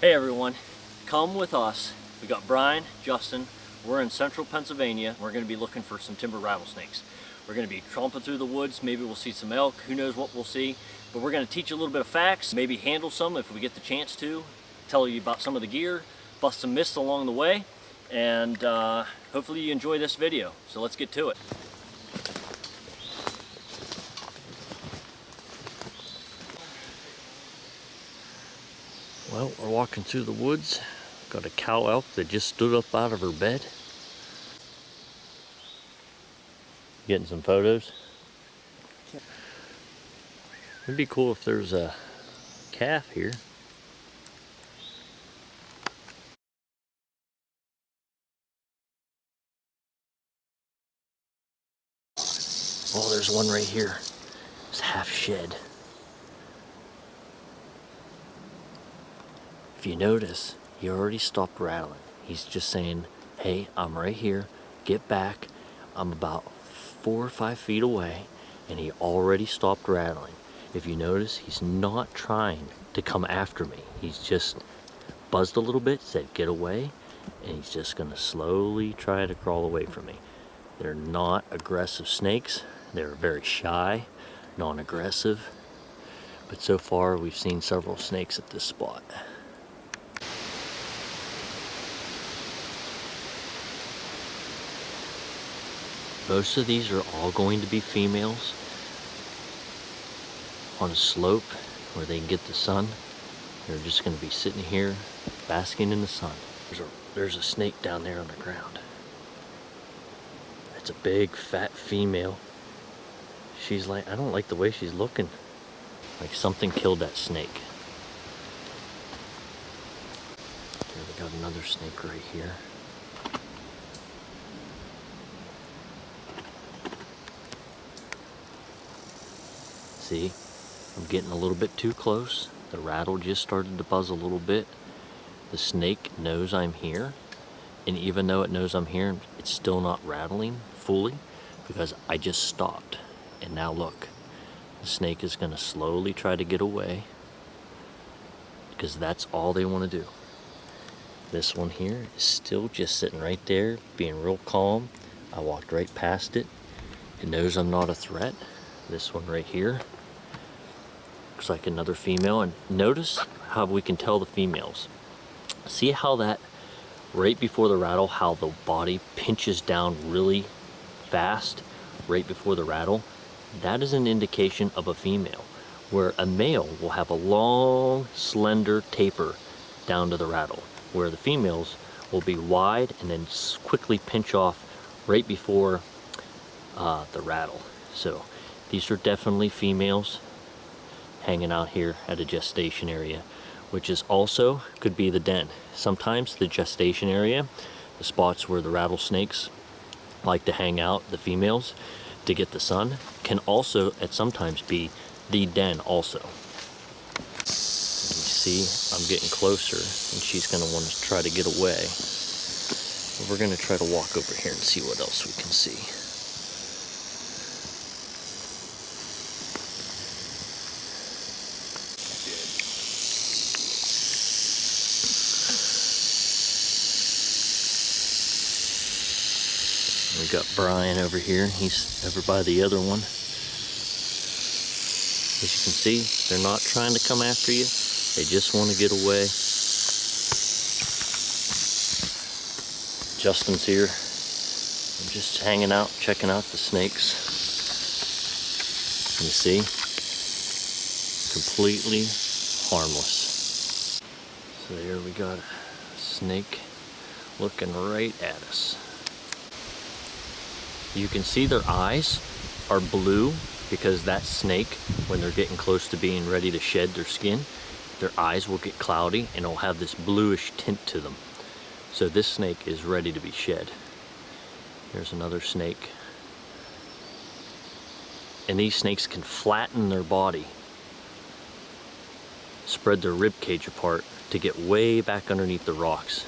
Hey everyone, come with us. We got Brian, Justin, we're in central Pennsylvania. We're going to be looking for some timber rattlesnakes. We're going to be tromping through the woods. Maybe we'll see some elk, who knows what we'll see. But we're going to teach you a little bit of facts, maybe handle some if we get the chance to, tell you about some of the gear, bust some myths along the way, and hopefully you enjoy this video. So let's get to it. Well, we're walking through the woods. Got a cow elk that just stood up out of her bed. Getting some photos. It'd be cool if there's a calf here. Oh, there's one right here. It's half shed. If you notice, he already stopped rattling. He's just saying, hey, I'm right here, get back. I'm about 4 or 5 feet away, and he already stopped rattling. If you notice, he's not trying to come after me. He's just buzzed a little bit, said get away, and he's just gonna slowly try to crawl away from me. They're not aggressive snakes. They're very shy, non-aggressive, but so far we've seen several snakes at this spot. Most of these are all going to be females on a slope where they can get the sun. They're just going to be sitting here basking in the sun. There's a snake down there on the ground. It's a big fat female. She's like, I don't like the way she's looking. Like something killed that snake. There, we got another snake right here. See, I'm getting a little bit too close. The rattle just started to buzz a little bit. The snake knows I'm here, and even though it knows I'm here, it's still not rattling fully because I just stopped. And now look, the snake is going to slowly try to get away because that's all they want to do. This one here is still just sitting right there, being real calm. I walked right past it. It knows I'm not a threat. This one right here looks like another female, and notice how we can tell the females. See how that right before the rattle, how the body pinches down really fast right before the rattle? That is an indication of a female, where a male will have a long slender taper down to the rattle, where the females will be wide and then quickly pinch off right before the rattle. So these are definitely females hanging out here at a gestation area, which is also could be the den. Sometimes the gestation area, the spots where the rattlesnakes like to hang out, the females, to get the sun, can also at sometimes be the den also. And you see, I'm getting closer and she's going to want to try to get away. We're going to try to walk over here and see what else we can see. We got Brian over here. He's over by the other one. As you can see, they're not trying to come after you. They just want to get away. Justin's here. I'm just hanging out, checking out the snakes. You see? Completely harmless. So here we got a snake looking right at us. You can see their eyes are blue because that snake, when they're getting close to being ready to shed their skin, their eyes will get cloudy and it'll have this bluish tint to them. So this snake is ready to be shed. There's another snake. And these snakes can flatten their body, spread their rib cage apart to get way back underneath the rocks.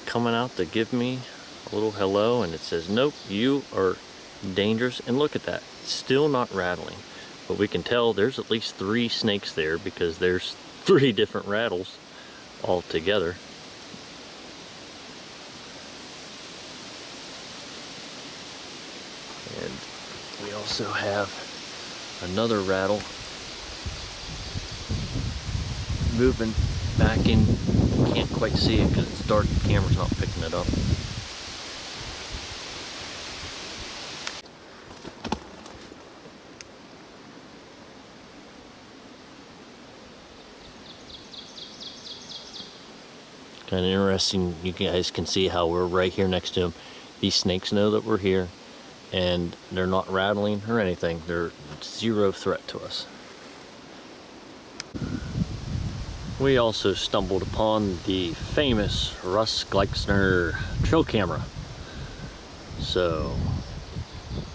Coming out to give me a little hello, and it says, nope, you are dangerous. And look at that, Still not rattling, but we can tell there's at least 3 snakes there because there's 3 different rattles all together. And we also have another rattle moving back in. Can't quite see it because it's dark, the camera's not picking it up. Kind of interesting, you guys can see how we're right here next to them. These snakes know that we're here and they're not rattling or anything. They're zero threat to us. We also stumbled upon the famous Russ Gleixner trail camera. So,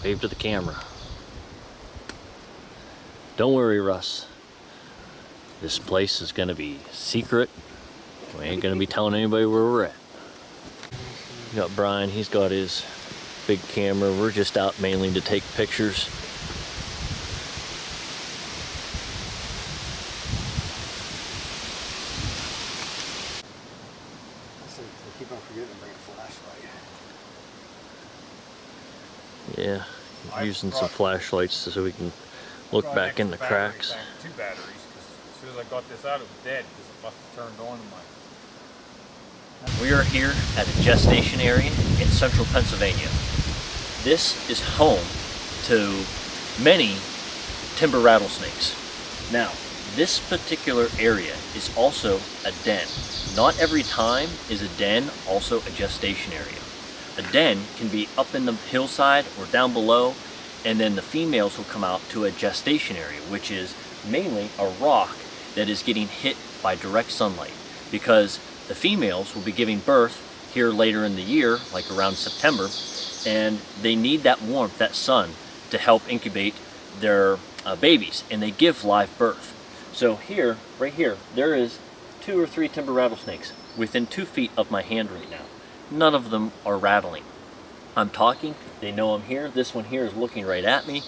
wave to the camera. Don't worry, Russ. This place is gonna be secret. We ain't gonna be telling anybody where we're at. We got Brian, he's got his big camera. We're just out mainly to take pictures. I keep on forgetting to bring a flashlight. Yeah, using some flashlights so we can look back in the cracks. 2 batteries, because as soon as I got this out, it was dead because it must have turned on in my. We are here at a gestation area in central Pennsylvania. This is home to many timber rattlesnakes. Now, this particular area is also a den. Not every time is a den also a gestation area. A den can be up in the hillside or down below, and then the females will come out to a gestation area, which is mainly a rock that is getting hit by direct sunlight, because the females will be giving birth here later in the year, like around September, and they need that warmth, that sun, to help incubate their babies, and they give live birth. So here, right here, there is 2 or 3 timber rattlesnakes within 2 feet of my hand right now. None of them are rattling. I'm talking, they know I'm here. This one here is looking right at me,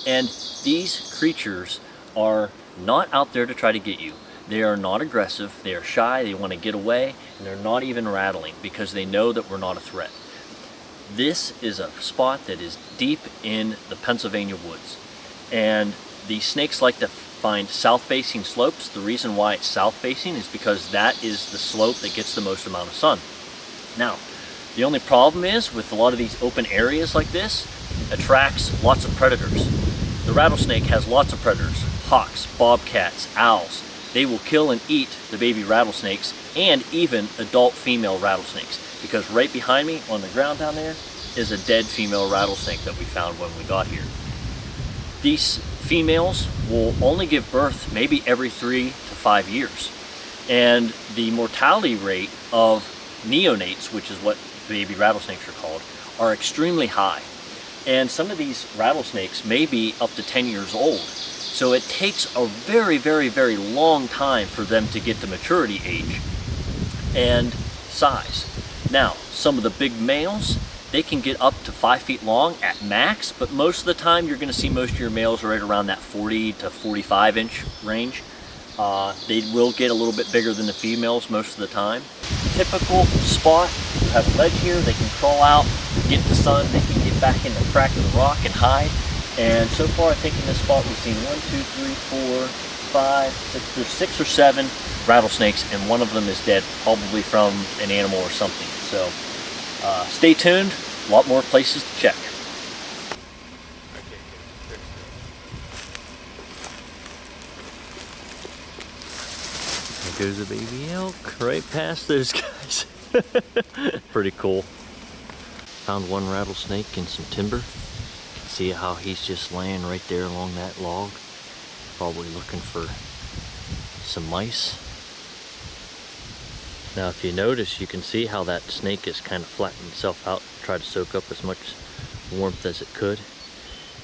and these creatures are not out there to try to get you. They are not aggressive, they are shy, they want to get away, and they're not even rattling because they know that we're not a threat. This is a spot that is deep in the Pennsylvania woods, and the snakes like to find south-facing slopes. The reason why it's south-facing is because that is the slope that gets the most amount of sun. Now, the only problem is with a lot of these open areas like this, attracts lots of predators. The rattlesnake has lots of predators: hawks, bobcats, owls. They will kill and eat the baby rattlesnakes and even adult female rattlesnakes, because right behind me on the ground down there is a dead female rattlesnake that we found when we got here. These females will only give birth maybe every 3 to 5 years, and the mortality rate of neonates, which is what baby rattlesnakes are called, are extremely high. And some of these rattlesnakes may be up to 10 years old. So it takes a very, very, very long time for them to get to maturity age and size. Now, some of the big males, they can get up to 5 feet long at max, but most of the time you're going to see most of your males right around that 40 to 45 inch range. They will get a little bit bigger than the females most of the time. Typical spot, you have a ledge here, they can crawl out, get the sun, they can get back in the crack of the rock and hide. And so far, I think in this spot we've seen 1, 2, 3, 4, 5, 6, there's 6 or 7 rattlesnakes, and one of them is dead, probably from an animal or something. So stay tuned, a lot more places to check. There goes a baby elk right past those guys. Pretty cool. Found one rattlesnake in some timber. See how he's just laying right there along that log, probably looking for some mice. Now if you notice, you can see how that snake is kind of flattening itself out to try to soak up as much warmth as it could.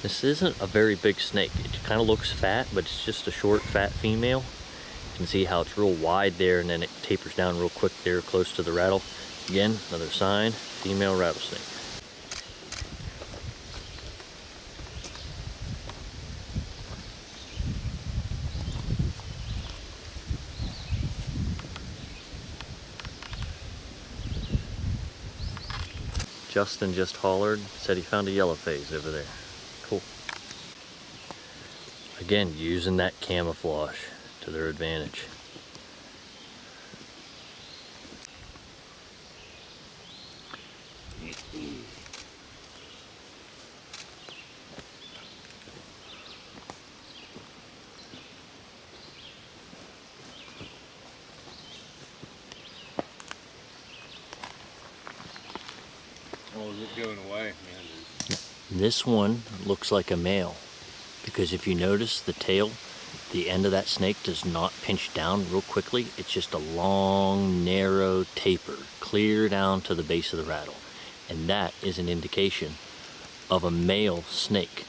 This isn't a very big snake. It kind of looks fat, but it's just a short, fat female. You can see how it's real wide there, and then it tapers down real quick there close to the rattle. Again, another sign, female rattlesnake. Justin just hollered, said he found a yellow phase over there. Cool. Again, using that camouflage to their advantage. Oh, is it going away? Man, This one looks like a male because if you notice the tail, the end of that snake does not pinch down real quickly. It's just a long, narrow taper, clear down to the base of the rattle. And that is an indication of a male snake.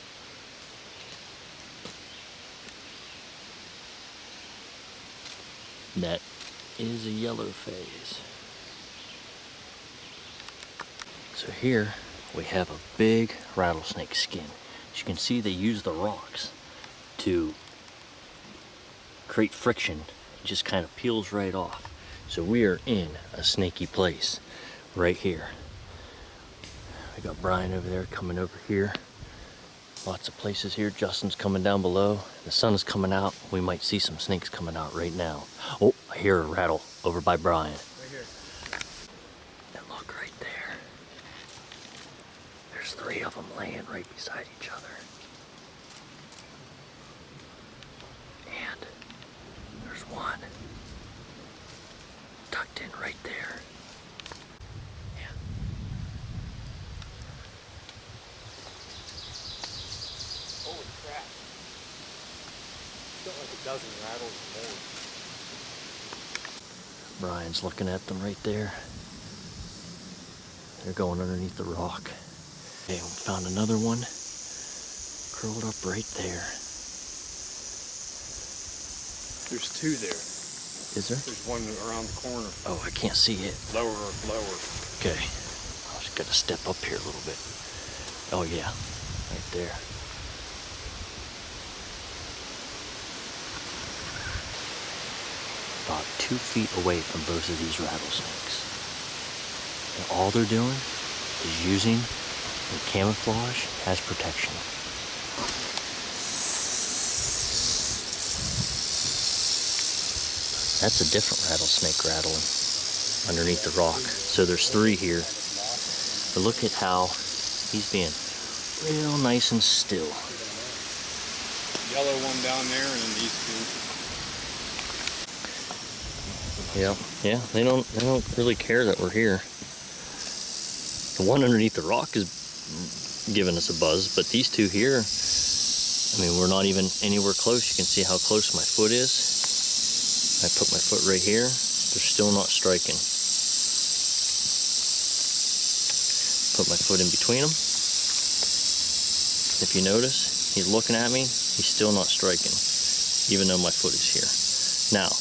That is a yellow phase. So here we have a big rattlesnake skin. As you can see, they use the rocks to create friction. It just kind of peels right off. So we are in a snaky place right here. We got Brian over there coming over here. Lots of places here. Justin's coming down below. The sun is coming out. We might see some snakes coming out right now. Oh, I hear a rattle over by Brian. right here. And look right there. There's 3 of them laying right beside each other. And there's one tucked in right there. Yeah. Holy crap. Got like a dozen rattles more. Brian's looking at them right there. They're going underneath the rock. Okay, we found another one curled up right there. There's 2 there. Is there? There's one around the corner. Oh, I can't see it. Lower. Okay, I just gotta step up here a little bit. Oh yeah, right there. About 2 feet away from both of these rattlesnakes. And all they're doing is using the camouflage as protection. That's a different rattlesnake rattling underneath the rock. So there's 3 here. But look at how he's being real nice and still. Yellow one down there and then these 2. Yeah, they don't really care that we're here. The one underneath the rock is giving us a buzz, but these 2 here, I mean, we're not even anywhere close. You can see how close my foot is. I put my foot right here. They're still not striking. Put my foot in between them. If you notice, he's looking at me. He's still not striking, even though my foot is here. Now,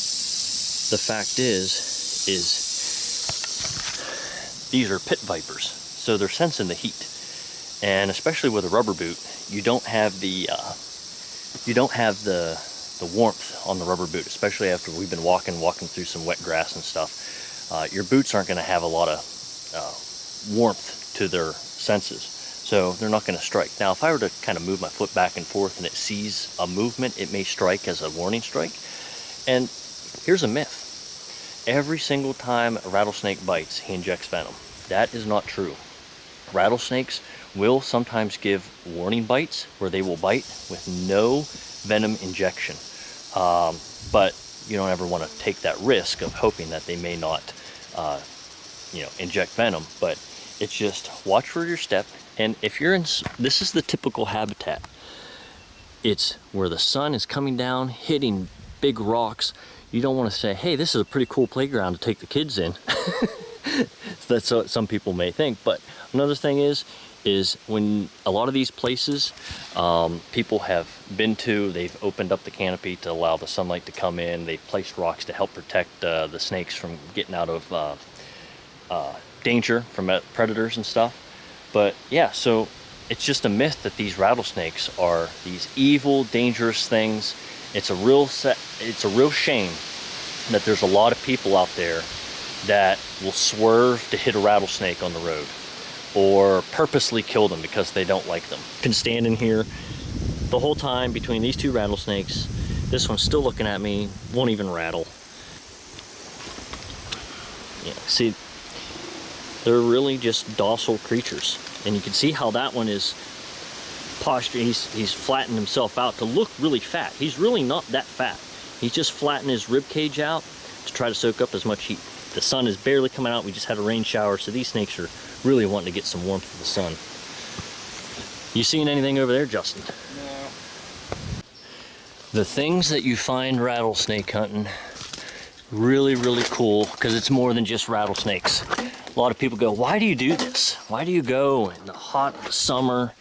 the fact is these are pit vipers, so they're sensing the heat. And especially with a rubber boot, you don't have the warmth on the rubber boot, especially after we've been walking through some wet grass and stuff. Your boots aren't going to have a lot of warmth to their senses, so they're not going to strike. Now, if I were to kind of move my foot back and forth and it sees a movement, it may strike as a warning strike. And here's a myth. Every single time a rattlesnake bites, he injects venom. That is not true. Rattlesnakes will sometimes give warning bites where they will bite with no venom injection. But you don't ever want to take that risk of hoping that they may not inject venom. But it's just watch for your step. And if you're in, this is the typical habitat. It's where the sun is coming down, hitting big rocks. You don't want to say, hey, this is a pretty cool playground to take the kids in. That's what some people may think. But another thing is when a lot of these places people have been to, they've opened up the canopy to allow the sunlight to come in. They've placed rocks to help protect the snakes from getting out of danger from predators and stuff. But yeah, so it's just a myth that these rattlesnakes are these evil, dangerous things. It's a real shame that there's a lot of people out there that will swerve to hit a rattlesnake on the road. or purposely kill them because they don't like them. You can stand in here the whole time between these two rattlesnakes. This one's still looking at me, won't even rattle. Yeah, see, they're really just docile creatures. And you can see how that one is postured. He's flattened himself out to look really fat. He's really not that fat. He's just flattened his rib cage out to try to soak up as much heat. The sun is barely coming out. We just had a rain shower, so these snakes are really wanting to get some warmth from the sun. You seeing anything over there, Justin? No. The things that you find rattlesnake hunting, really, really cool, because it's more than just rattlesnakes. A lot of people go, why do you do this? Why do you go in the hot summer?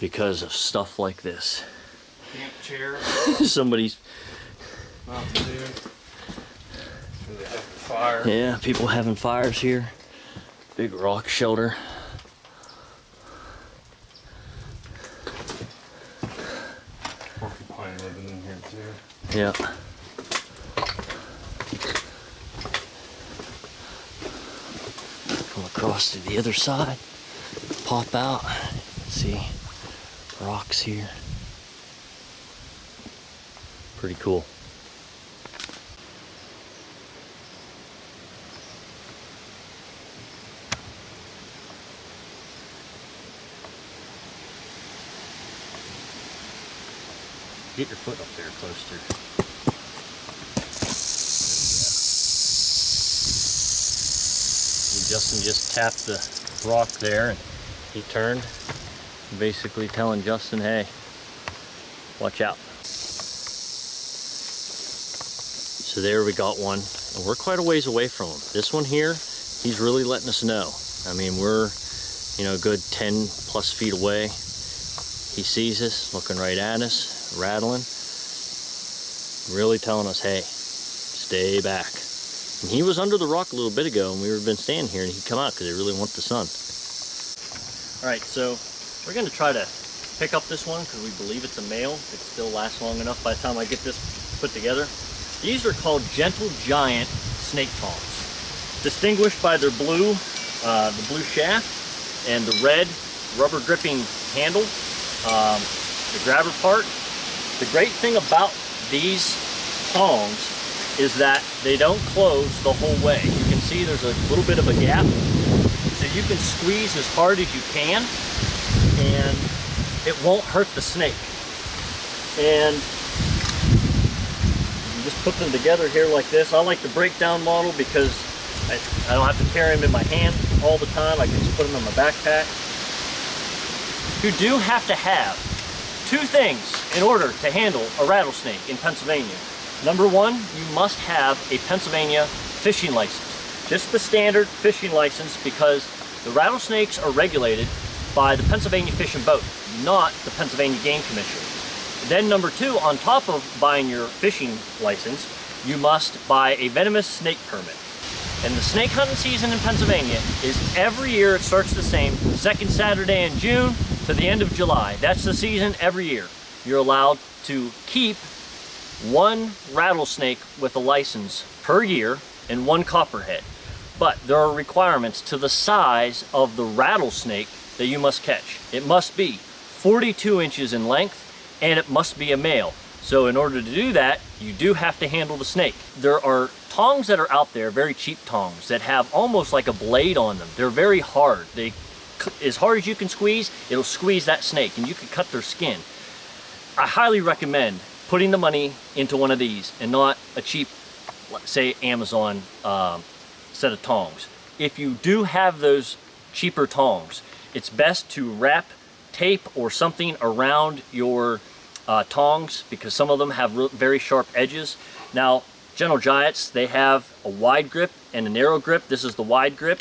Because of stuff like this. Camp chair. Somebody's... Mountain Dew. They have a fire. Yeah, people having fires here. Big rock shelter. Porcupine living in here too. Yeah. Come across to the other side. Pop out. See rocks here. Pretty cool. Get your foot up there closer. Justin just tapped the rock there and he turned, basically telling Justin, hey, watch out. So there we got one, and we're quite a ways away from him. This one here, he's really letting us know. I mean, we're, you know, a good 10 plus feet away. He sees us, looking right at us, rattling, really telling us, hey, stay back. And he was under the rock a little bit ago, and we were been standing here, and he'd come out because they really want the sun. All right, so we're going to try to pick up this one because we believe it's a male. It still lasts long enough by the time I get this put together. These are called gentle giant snake tongs, distinguished by their blue, the blue shaft and the red rubber gripping handle, the grabber part. The great thing about these tongs is that they don't close the whole way. You can see there's a little bit of a gap, so you can squeeze as hard as you can and it won't hurt the snake. And you just put them together here like this. I like the breakdown model because I don't have to carry them in my hand all the time. I can just put them in my backpack. You do have to have two things in order to handle a rattlesnake in Pennsylvania. Number one, you must have a Pennsylvania fishing license. Just the standard fishing license, because the rattlesnakes are regulated by the Pennsylvania Fish and Boat, not the Pennsylvania Game Commission. Then number two, on top of buying your fishing license, you must buy a venomous snake permit. And the snake hunting season in Pennsylvania is every year. It starts the same, second Saturday in June to the end of July. That's the season every year. You're allowed to keep one rattlesnake with a license per year and one copperhead. But there are requirements to the size of the rattlesnake that you must catch. It must be 42 inches in length and it must be a male. So in order to do that, you do have to handle the snake. There are tongs that are out there, very cheap tongs, that have almost like a blade on them. They're very hard. As hard as you can squeeze, it'll squeeze that snake and you can cut their skin. I highly recommend putting the money into one of these and not a cheap, say, Amazon set of tongs. If you do have those cheaper tongs, it's best to wrap tape or something around your tongs, because some of them have very sharp edges. Now, Gentle Giants, they have a wide grip and a narrow grip. This is the wide grip.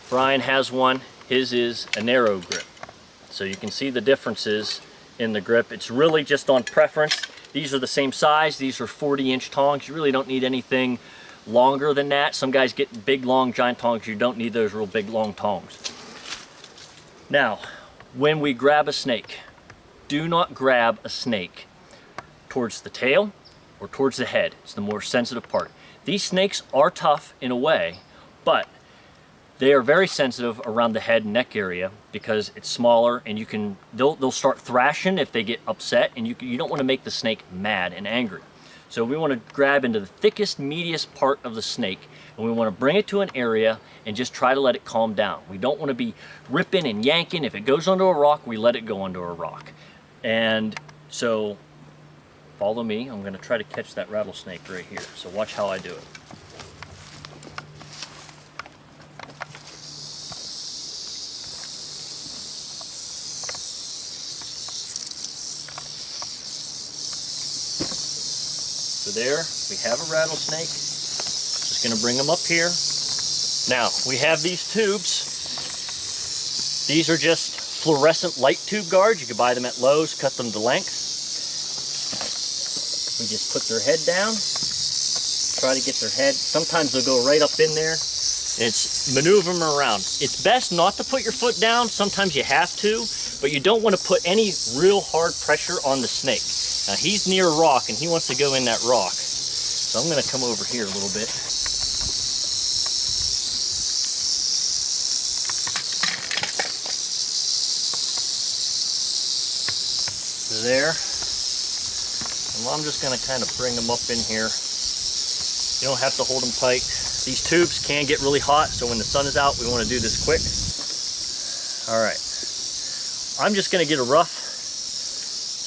Brian has one. His is a narrow grip. So you can see the differences in the grip. It's really just on preference. These are the same size. These are 40-inch tongs. You really don't need anything longer than that. Some guys get big, long, giant tongs. You don't need those real big, long tongs. Now, when we grab a snake, do not grab a snake towards the tail or towards the head. It's the more sensitive part. These snakes are tough in a way, but They are very sensitive around the head and neck area because it's smaller, and they'll start thrashing if they get upset, and you don't want to make the snake mad and angry. So we want to grab into the thickest, meatiest part of the snake, and we want to bring it to an area and just try to let it calm down. We don't want to be ripping and yanking. If it goes onto a rock, we let it go onto a rock. And so follow me. I'm going to try to catch that rattlesnake right here. So watch how I do it. So there, we have a rattlesnake. Just going to bring them up here. Now, we have these tubes. These are just fluorescent light tube guards. You can buy them at Lowe's, cut them to length. We just put their head down, try to get their head. Sometimes they'll go right up in there. It's maneuver them around. It's best not to put your foot down. Sometimes you have to, but you don't want to put any real hard pressure on the snake. Now he's near a rock and he wants to go in that rock. So I'm going to come over here a little bit. There. And I'm just going to kind of bring them up in here. You don't have to hold them tight. These tubes can get really hot, so when the sun is out, we want to do this quick. All right. I'm just going to get a rough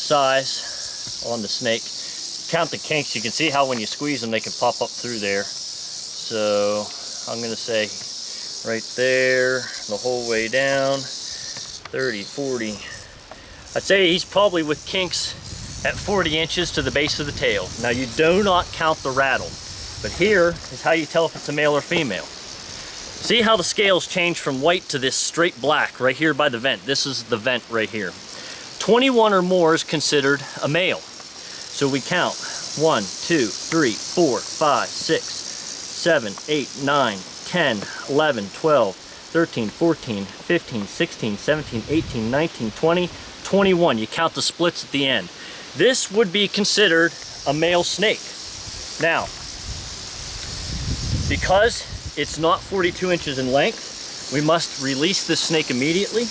size on the snake. Count the kinks. You can see how when you squeeze them, they can pop up through there. So I'm going to say right there, the whole way down, 30, 40. I'd say he's probably with kinks at 40 inches to the base of the tail. Now you do not count the rattle, but here is how you tell if it's a male or female. See how the scales change from white to this straight black right here by the vent. This is the vent right here. 21 or more is considered a male. So we count 1, 2, 3, 4, 5, 6, 7, 8, 9, 10, 11, 12, 13, 14, 15, 16, 17, 18, 19, 20, 21. You count the splits at the end. This would be considered a male snake. Now, because it's not 42 inches in length, we must release this snake immediately.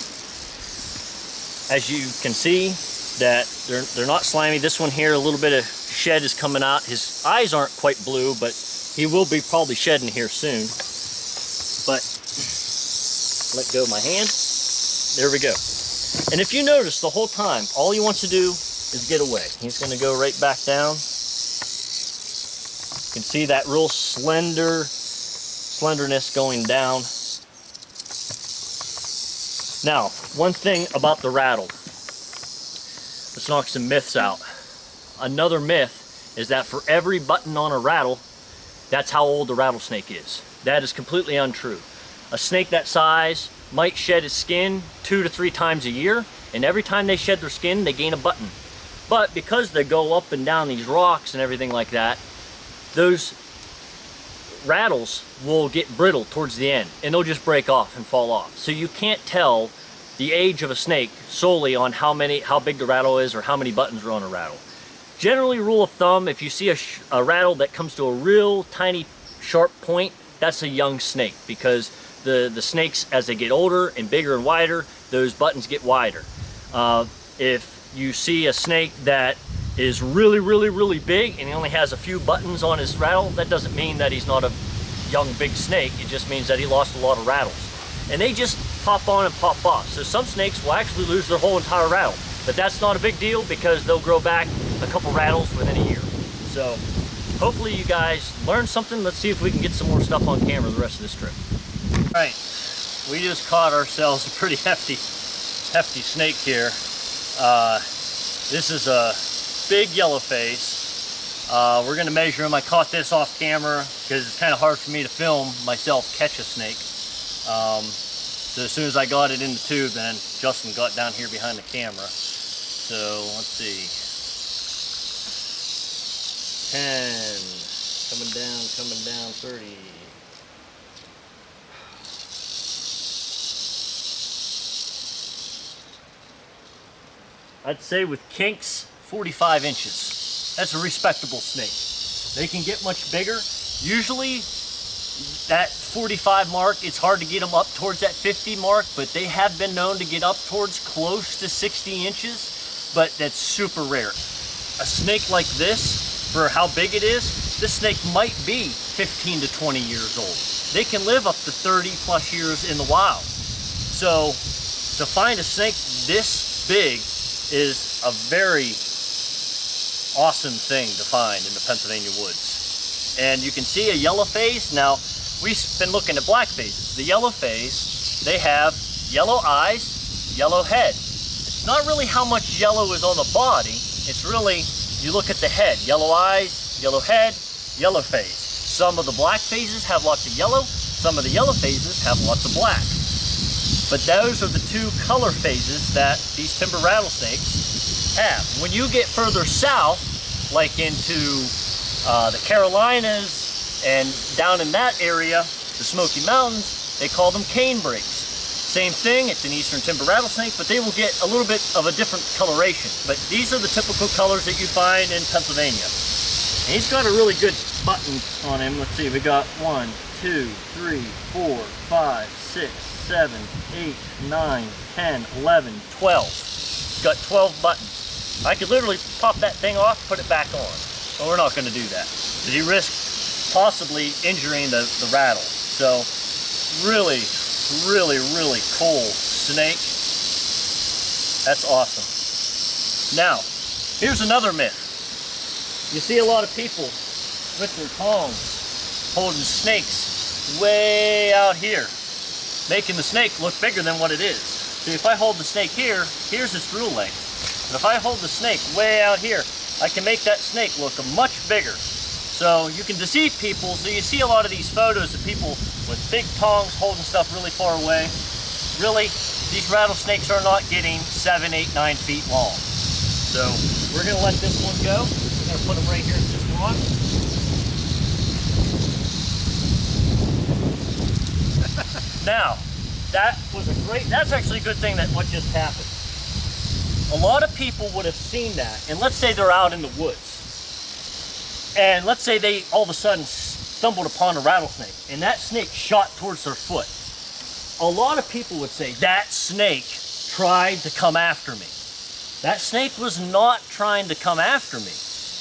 As you can see, that they're not slimy. This one here, a little bit of shed is coming out. His eyes aren't quite blue, but he will be probably shedding here soon. But let go of my hand. There we go. And if you notice the whole time, all he wants to do is get away. He's going to go right back down. You can see that real slenderness going down. Now, one thing about the rattle. Let's knock some myths out. Another myth is that for every button on a rattle, that's how old the rattlesnake is. That is completely untrue. A snake that size might shed its skin 2 to 3 times a year, and every time they shed their skin, they gain a button. But because they go up and down these rocks and everything like that, those rattles will get brittle towards the end, and they'll just break off and fall off. So you can't tell the age of a snake solely on how big the rattle is or how many buttons are on a rattle. Generally, rule of thumb, if you see a rattle that comes to a real tiny sharp point, that's a young snake, because the snakes, as they get older and bigger and wider, those buttons get wider. If you see a snake that is really, really, really big and he only has a few buttons on his rattle, that doesn't mean that he's not a young, big snake. It just means that he lost a lot of rattles. And they just pop on and pop off. So some snakes will actually lose their whole entire rattle. But that's not a big deal because they'll grow back a couple rattles within a year. So hopefully you guys learned something. Let's see if we can get some more stuff on camera the rest of this trip. All right, we just caught ourselves a pretty hefty snake here. This is a big yellow face. We're gonna measure him. I caught this off camera because it's kind of hard for me to film myself catch a snake. So as soon as I got it in the tube, then Justin got down here behind the camera. So let's see, 10, coming down, 30. I'd say with kinks, 45 inches. That's a respectable snake. They can get much bigger. Usually That 45 mark, it's hard to get them up towards that 50 mark, but they have been known to get up towards close to 60 inches, but that's super rare. A snake like this, for how big it is, this snake might be 15 to 20 years old. They can live up to 30 plus years in the wild. So to find a snake this big is a very awesome thing to find in the Pennsylvania woods. And you can see a yellow phase. Now, we've been looking at black phases. The yellow phase, they have yellow eyes, yellow head. It's not really how much yellow is on the body. It's really, you look at the head, yellow eyes, yellow head, yellow phase. Some of the black phases have lots of yellow, some of the yellow phases have lots of black. But those are the two color phases that these timber rattlesnakes have. When you get further south, like into the Carolinas and down in that area, the Smoky Mountains, they call them cane breaks. Same thing, it's an eastern timber rattlesnake, but they will get a little bit of a different coloration. But these are the typical colors that you find in Pennsylvania. And he's got a really good button on him. Let's see, we got 1, 2, 3, 4, 5, 6, 7, 8, 9, 10, 11, 12. He's got 12 buttons. I could literally pop that thing off, put it back on. But we're not going to do that. Because you risk possibly injuring the rattle. So really cool snake. That's awesome. Now, here's another myth. You see a lot of people with their tongs holding snakes way out here, making the snake look bigger than what it is. See, if I hold the snake here, here's its rule length. But if I hold the snake way out here, I can make that snake look much bigger. So you can deceive people. So you see a lot of these photos of people with big tongs holding stuff really far away. Really, these rattlesnakes are not getting 7, 8, 9 feet long. So we're gonna let this one go. We're gonna put him right here in this rock. Now, that was that's actually a good thing that what just happened. A lot of people would have seen that, and let's say they're out in the woods, and let's say they all of a sudden stumbled upon a rattlesnake, and that snake shot towards their foot. A lot of people would say, that snake tried to come after me. That snake was not trying to come after me.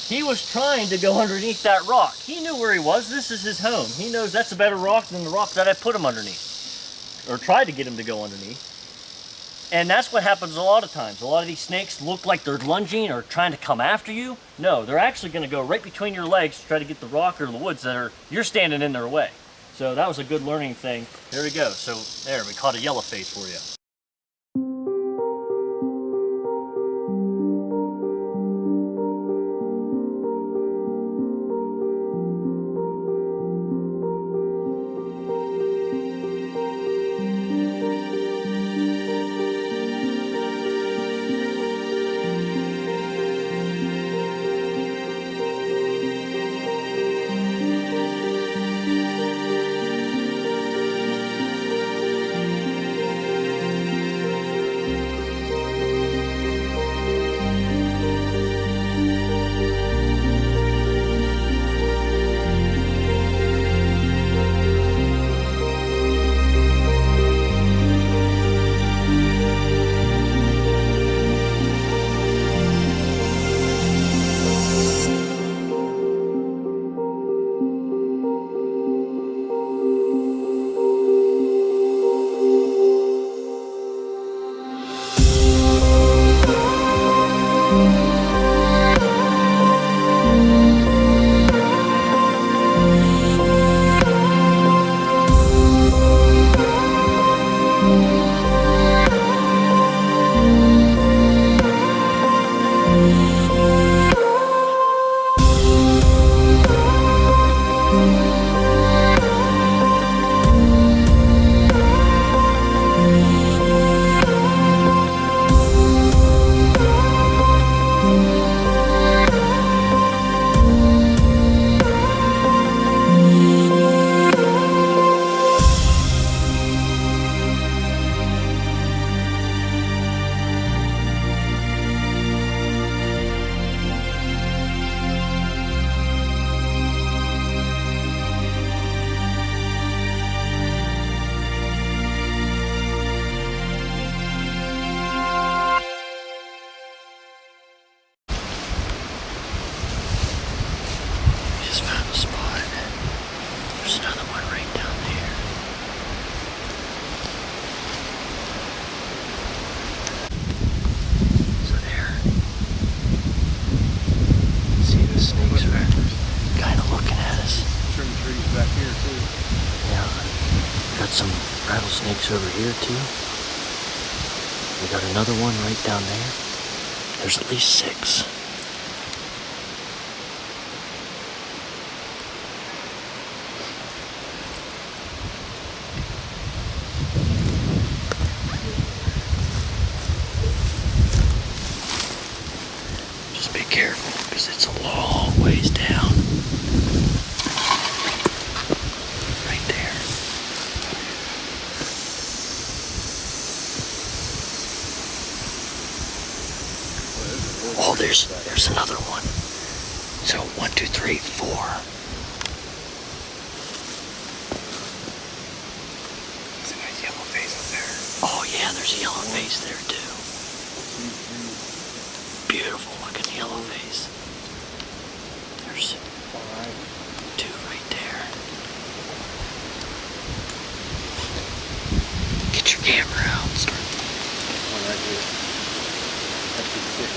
He was trying to go underneath that rock. He knew where he was. This is his home. He knows that's a better rock than the rock that I put him underneath, or tried to get him to go underneath. And that's what happens a lot of times. A lot of these snakes look like they're lunging or trying to come after you. No, they're actually going to go right between your legs to try to get the rock or the woods that you're standing in their way. So that was a good learning thing. There we go. So there, we caught a yellow face for you. snakes over here too. We got another one right down there. There's at least 6. Just be careful because it's a long ways down. Right there. Oh, there's another one. So 1, 2, 3, 4. There's a nice yellow face up there. Oh yeah, there's a yellow face there too. Beautiful looking yellow face. There's 2 right there. Get your camera out and start. One right here. That's just 6.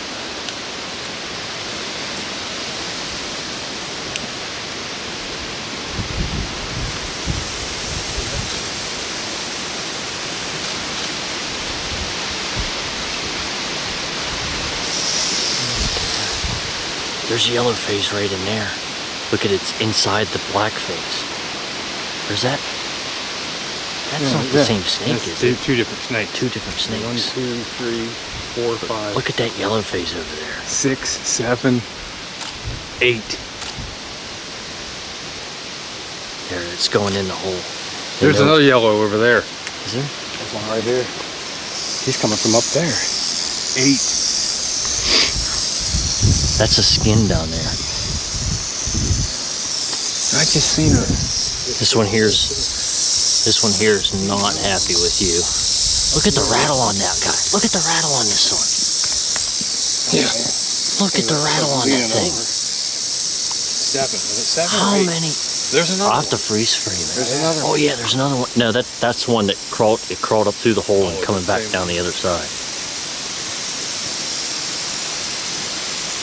There's a yellow face right in there. Look at it's inside the black face. There's that. That's not the same snake, That's is it? two different snakes. 2 different snakes. 1, 2, 3, 4, 5. Look at that yellow face over there. 6, 7, 8. There, it's going in the hole. There's another yellow over there. Is there? There's one right here. He's coming from up there. 8. That's a skin down there. I just seen her. This one here is not happy with you. Look at the rattle on that guy. Look at the rattle on this one. Yeah. Look at the rattle on that thing. 7. Is it 7 How or 8? many? There's another I'll have to freeze frame it. There's another Oh yeah, there's another one. No, that's one that crawled up through the hole and coming back down the other side.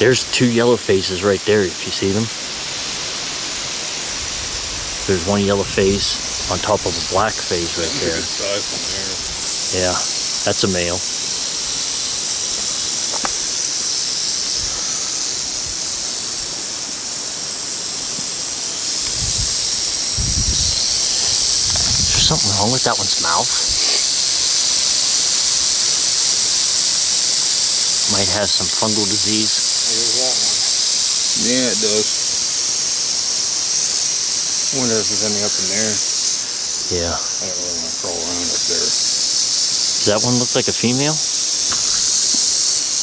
There's 2 yellow faces right there, if you see them. There's one yellow face on top of a black face right there. Yeah, that's a male. Is there something wrong with that one's mouth? Might have some fungal disease. There's that one. Yeah, it does. I wonder if there's any up in there. Yeah. I don't really want to crawl around up there. Does that one look like a female?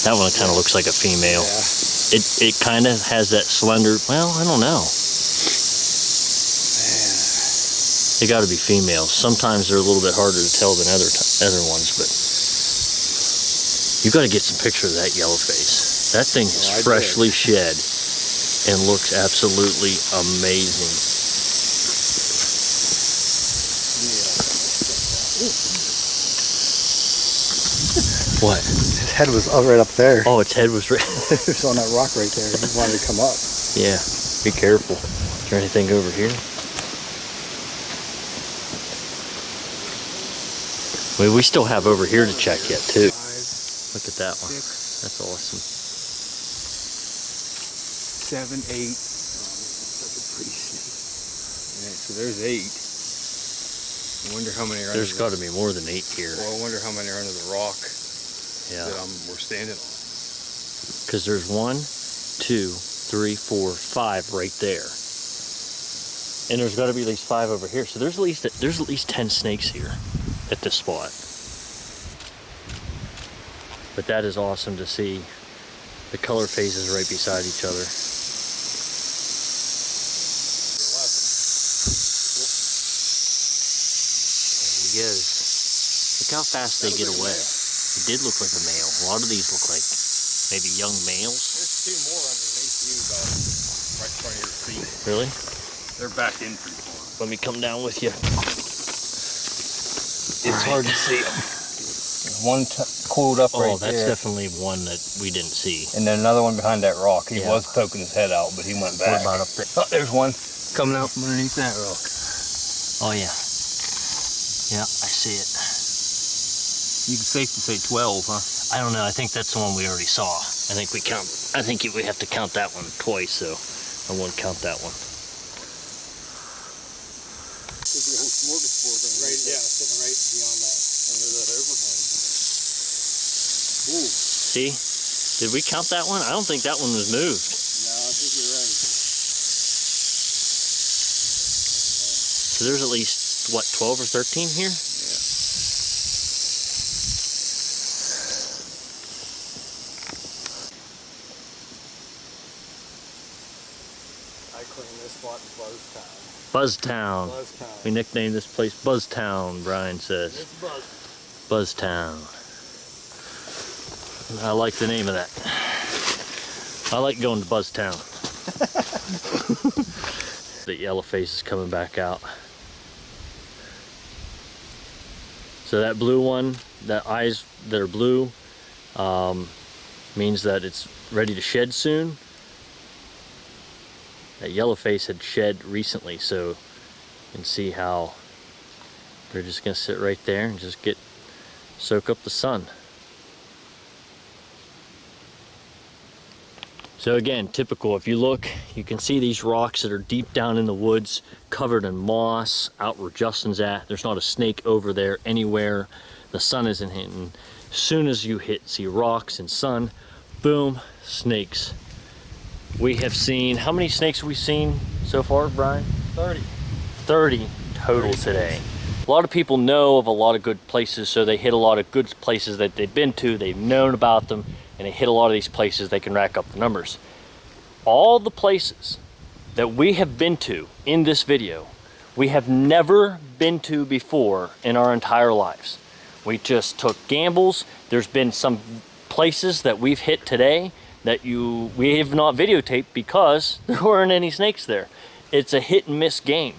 That one kind of looks like a female. Yeah. It kind of has that slender, well, I don't know. Man. They got to be females. Sometimes they're a little bit harder to tell than other ones, but you got to get some picture of that yellow face. That thing is freshly shed and looks absolutely amazing. What? His head was right up there. Oh, its head was right. It was on that rock right there. He wanted to come up. Yeah, be careful. Is there anything over here? We still have over here to check yet too. 5, Look at that one. 6, That's awesome. 7, 8. Oh, that's a pretty snake. Yeah, so there's 8. I wonder how many are There's under got to be more than 8 here. Well, I wonder how many are under the rock Yeah. that we're standing on. Because there's 1, 2, 3, 4, 5 right there. And there's got to be at least 5 over here. So there's at least 10 snakes here at this spot. But that is awesome to see the color phases right beside each other. There he goes. Look how fast they get away. It did look like a male. A lot of these look like maybe young males. There's 2 more underneath you, about right in front of your feet. Really? They're back in pretty far. Let me come down with you. It's hard to see them. There's one coiled up right Oh, that's there. definitely one that we didn't see. And then another one behind that rock. He Yeah. was poking his head out, but he went back. What about up there? Oh, there's one coming out from underneath that rock. Oh yeah. Yeah, I see it. You can safely say 12, huh? I don't know. I think that's the one we already saw. I think we have to count that one twice, so I won't count that one. Right, yeah, sitting right beyond that, under that overhang. Ooh. See? Did we count that one? I don't think that one was moved. No, I think you're right. So there's at least, what, 12 or 13 here? Yeah. I claim this spot Buzztown. Buzztown. Buzztown. We nicknamed this place Buzztown, Brian says. It's Buzz. Buzztown. I like the name of that. I like going to Buzztown. The yellow face is coming back out. So that blue one, that eyes that are blue, means that it's ready to shed soon. That yellow face had shed recently, so you can see how they're just gonna sit right there and just soak up the sun. So again, typical, if you look, you can see these rocks that are deep down in the woods, covered in moss, out where Justin's at. There's not a snake over there anywhere. The sun isn't hitting. As soon as you see rocks and sun, boom, snakes. We have seen, how many snakes have we seen so far, Brian? 30. 30 total today. A lot of people know of a lot of good places, so they hit a lot of good places that they've been to, they've known about them, and they hit a lot of these places, they can rack up the numbers. All the places that we have been to in this video, we have never been to before in our entire lives. We just took gambles. There's been some places that we've hit today that we have not videotaped because there weren't any snakes there. It's a hit and miss game.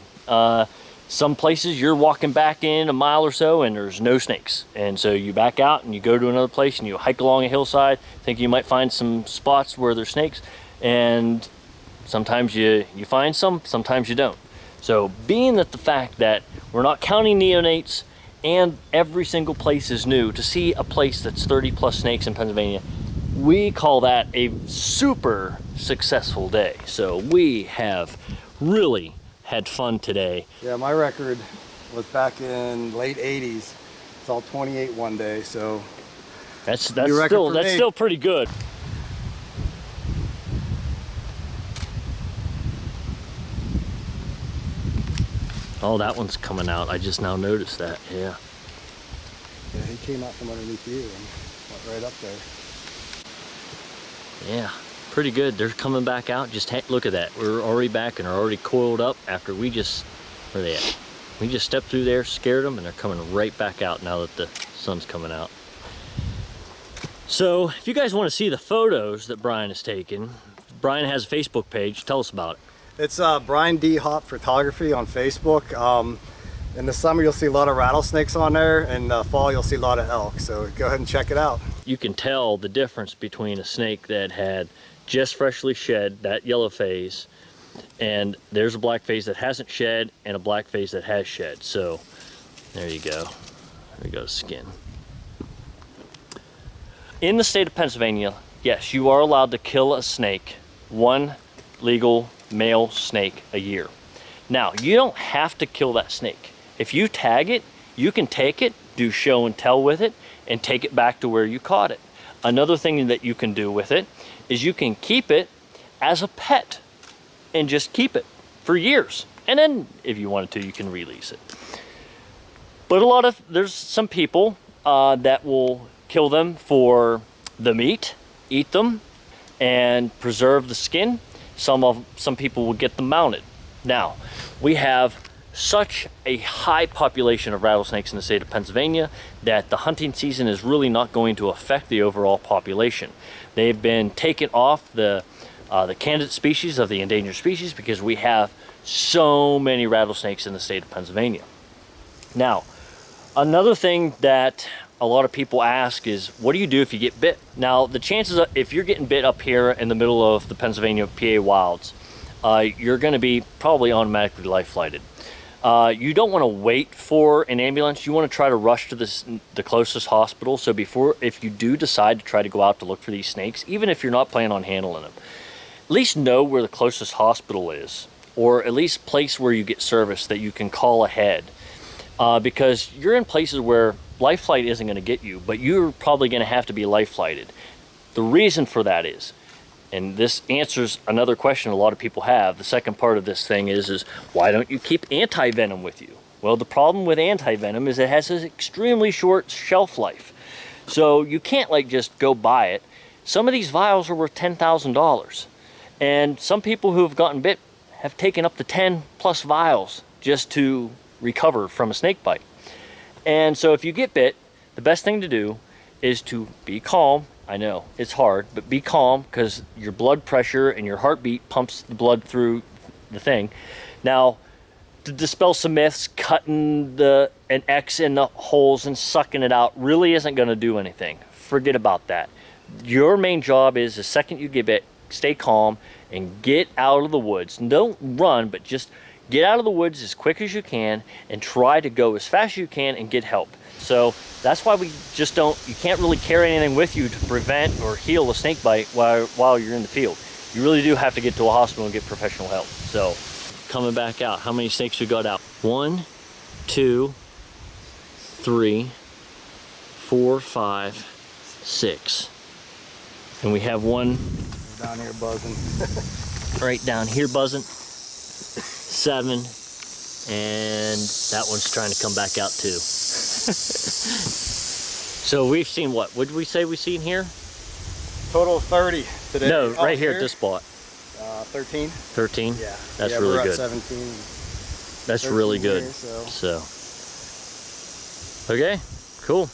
Some places you're walking back in a mile or so and there's no snakes. And so you back out and you go to another place and you hike along a hillside, think you might find some spots where there's snakes, and sometimes you find some, sometimes you don't. So being that the fact that we're not counting neonates and every single place is new, to see a place that's 30 plus snakes in Pennsylvania, we call that a super successful day. So we have really had fun today. Yeah, my record was back in late 80s. It's all 28 one day, so that's still pretty good. Oh, that one's coming out. I just now noticed that. Yeah. Yeah, he came out from underneath you and went right up there. Yeah, pretty good. They're coming back out. Just look at that. We're already back and are already coiled up after where are they at? We just stepped through there, scared them, and they're coming right back out now that the sun's coming out. So if you guys want to see the photos that Brian has taken, Brian has a Facebook page. Tell us about it. It's Brian D. Hopp Photography on Facebook. In the summer you'll see a lot of rattlesnakes on there, and in the fall you'll see a lot of elk, so go ahead and check it out. You can tell the difference between a snake that had just freshly shed, that yellow phase, and there's a black phase that hasn't shed and a black phase that has shed. So there you go. There we go, skin. In the state of Pennsylvania, yes, you are allowed to kill a snake, one legal male snake a year. Now, you don't have to kill that snake. If you tag it, you can take it, do show and tell with it, and take it back to where you caught it. Another thing that you can do with it is you can keep it as a pet and just keep it for years. And then if you wanted to, you can release it. But there's some people that will kill them for the meat, eat them, and preserve the skin. Some people will get them mounted. Now, we have such a high population of rattlesnakes in the state of Pennsylvania that the hunting season is really not going to affect the overall population. They've been taken off the candidate species of the endangered species because we have so many rattlesnakes in the state of Pennsylvania. Now, another thing that a lot of people ask is, what do you do if you get bit? Now, the chances of, if you're getting bit up here in the middle of the Pennsylvania PA wilds, you're going to be probably automatically life flighted. You don't want to wait for an ambulance. You want to try to rush to the closest hospital. So if you do decide to try to go out to look for these snakes, even if you're not planning on handling them, at least know where the closest hospital is, or at least place where you get service that you can call ahead. Because you're in places where life flight isn't going to get you, but you're probably going to have to be life flighted. The reason for that is, and this answers another question a lot of people have, the second part of this thing is why don't you keep anti-venom with you? Well, the problem with anti-venom is it has an extremely short shelf life. So you can't like just go buy it. Some of these vials are worth $10,000. And some people who have gotten bit have taken up to 10 plus vials just to recover from a snake bite. And so if you get bit, the best thing to do is to be calm. I know it's hard, but be calm, because your blood pressure and your heartbeat pumps the blood through the thing. Now, to dispel some myths, cutting an X in the holes and sucking it out really isn't going to do anything. Forget about that. Your main job is the second you get bit, stay calm and get out of the woods. Don't run, but just get out of the woods as quick as you can and try to go as fast as you can and get help. So that's why we just you can't really carry anything with you to prevent or heal a snake bite while you're in the field. You really do have to get to a hospital and get professional help. So coming back out, how many snakes we got out? 1, 2, 3, 4, 5, 6. And we have one down here buzzing. right down here buzzing. 7, and that one's trying to come back out too. So we've seen what did we say we seen here? Total of 30 today. No, right here at this spot. 13. 13? Yeah. That's yeah, really we're good. At 17. That's really good. Here, so okay, cool.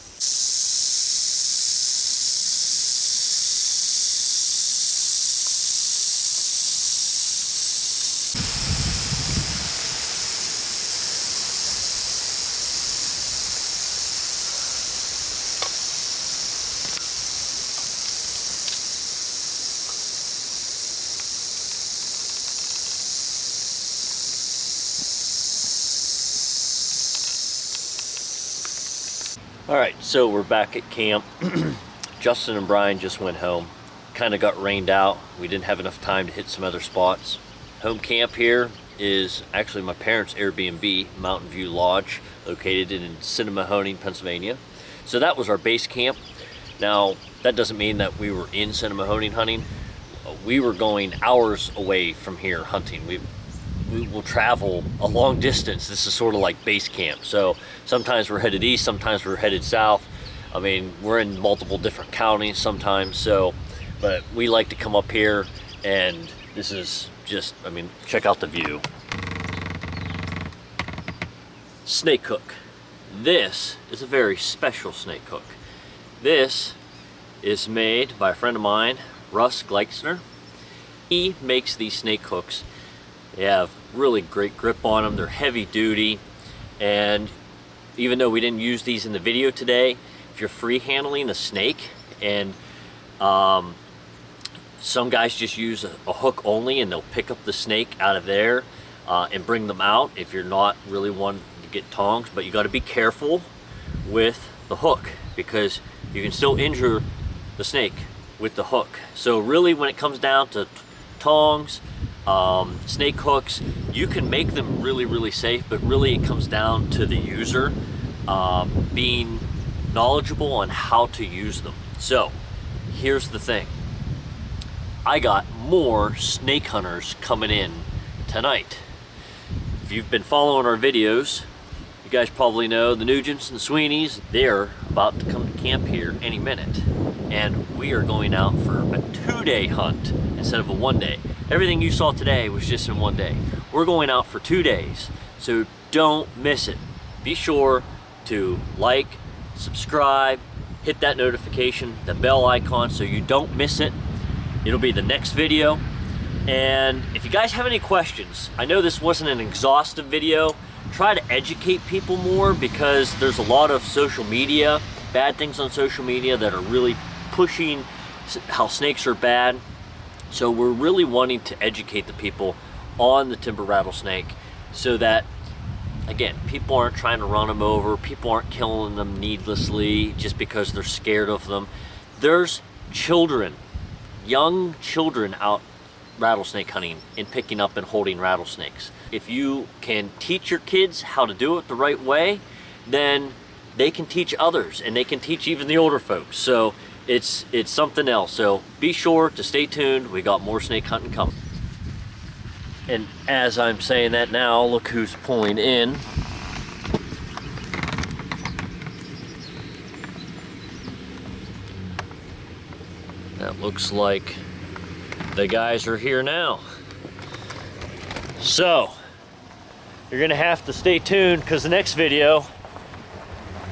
All right, so we're back at camp. Justin and Brian just went home. Kind of got rained out. We didn't have enough time to hit some other spots. Home camp here is actually my parents' Airbnb, Mountain View Lodge, located in Cinnamahoney, Pennsylvania. So that was our base camp. Now, that doesn't mean that we were in Cinnamahoney hunting. We were going hours away from here hunting. We will travel a long distance. This is sort of like base camp. So sometimes we're headed east, sometimes we're headed south. I mean, we're in multiple different counties sometimes. So, but we like to come up here, and this is just, I mean, check out the view. Snake hook. This is a very special snake hook. This is made by a friend of mine, Russ Gleitzner. He makes these snake hooks. They have really great grip on them. They're heavy duty, and even though we didn't use these in the video today, if you're free handling a snake, and some guys just use a hook only and they'll pick up the snake out of there and bring them out if you're not really wanting to get tongs. But you got to be careful with the hook, because you can still injure the snake with the hook. So really, when it comes down to tongs, snake hooks, you can make them really safe, but really it comes down to the user being knowledgeable on how to use them. So here's the thing, I got more snake hunters coming in tonight. If you've been following our videos, you guys probably know the Nugents and the Sweeneys. They're about to come to camp here any minute, and we are going out for a 2-day hunt instead of a 1-day. Everything you saw today was just in 1 day. We're going out for 2 days, so don't miss it. Be sure to like, subscribe, hit that notification, the bell icon, so you don't miss it. It'll be the next video. And if you guys have any questions, I know this wasn't an exhaustive video. Try to educate people more, because there's a lot of social media, bad things on social media that are really pushing how snakes are bad. So we're really wanting to educate the people on the timber rattlesnake, so that again, people aren't trying to run them over. People aren't killing them needlessly just because they're scared of them. There's children, young children out rattlesnake hunting and picking up and holding rattlesnakes. If you can teach your kids how to do it the right way, then they can teach others, and they can teach even the older folks. So it's something else. So be sure to stay tuned. We got more snake hunting coming. And as I'm saying that now, look who's pulling in. That looks like the guys are here now. So you're gonna have to stay tuned, because the next video,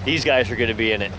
these guys are gonna be in it.